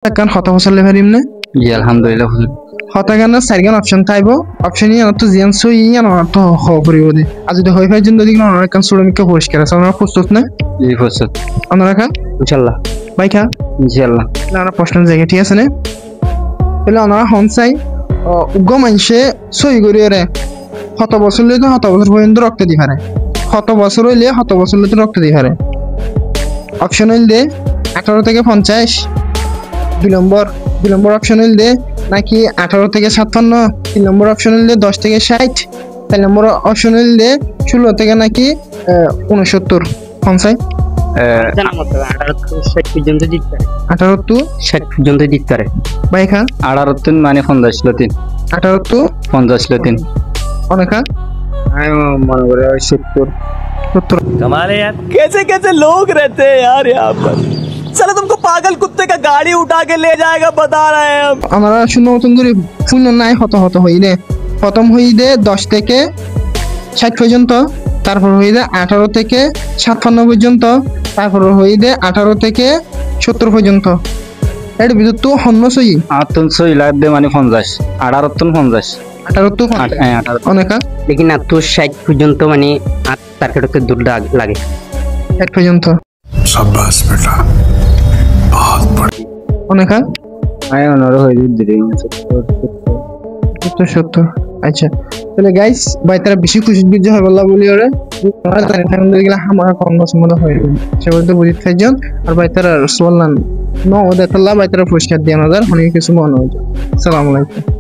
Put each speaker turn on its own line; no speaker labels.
kan hota fasal leverim ne
জি আলহামদুলিল্লাহ
hota gan sargan option taibo option ya to zian so ya no to ho poriode azu de hoy fay jindo digno na kan suramika poriskar আছে আমরা প্রস্তুত না
জি প্রস্তুত
আমরা কা
ইনশাআল্লাহ
ভাই কা
ইনশাআল্লাহ
না না প্রশ্ন জায়গা ঠিক আছে না তাহলে আমরা হনসাই উগ্র মানুষে সই করি রে কত বছর লইতে কত বছর পর্যন্ত রক্ত দি পারে কত বছর হইলে কত বছর লইতে রক্ত দি পারে অপশন হইলে 18 থেকে 50 দুই নম্বর অপশন হইলে নাকি 18 থেকে 56 তিন নম্বর অপশন হইলে 10 থেকে 60 চার নম্বর অপশন হইলে 16 থেকে নাকি 69 হনসাই
জানা মত 18 থেকে 60 পর্যন্ত দিতে পারে
18 টু
60 পর্যন্ত দিতে পারে
ভাই খা
18 তিন মানে 50 লতিন
18 টু
50 লতিন
অনেকা
আমি মনে করে 70
कमाल है यार कैसे कैसे लोग रहते हैं यार यहाँ पर चलो तुमको पागल कुत्ते का गाड़ी उठा के ले जाएगा बता रहे हैं हम
আমরা শূন্য মতন করে শূন্য নাই হত হইলে প্রথম হইলে 10 থেকে 60 পর্যন্ত তারপর হইলে 18 থেকে 56 পর্যন্ত তারপর হইলে 18 থেকে 70 পর্যন্ত এর ভিতর তো হন্য সই
আতন সই লাগবে মানে 50 18 তন 50
18 তো
হ্যাঁ 18
অনেকা
लेकिन आप तो 60 পর্যন্ত মানে তার কাছে দূর লাগে
60 পর্যন্ত
शाबाश बेटा बहुत बढ़िया
অনেকা
আমি মনে হই দিদি
70 আচ্ছা তাহলে গাইস ভাই তারা বেশি খুশি বিজয় হয় বলা বলি ওরে আমরা জানি না দেখলে আমার কম দশ মতো হয় সেগুলো তো বুঝতে চাইছেন আর ভাই তারা সোলান নো ওদের আল্লাহ ভাই তারা পুরস্কার দিয়ে আমাদের অনেক কিছু মনে হয় আসসালামু আলাইকুম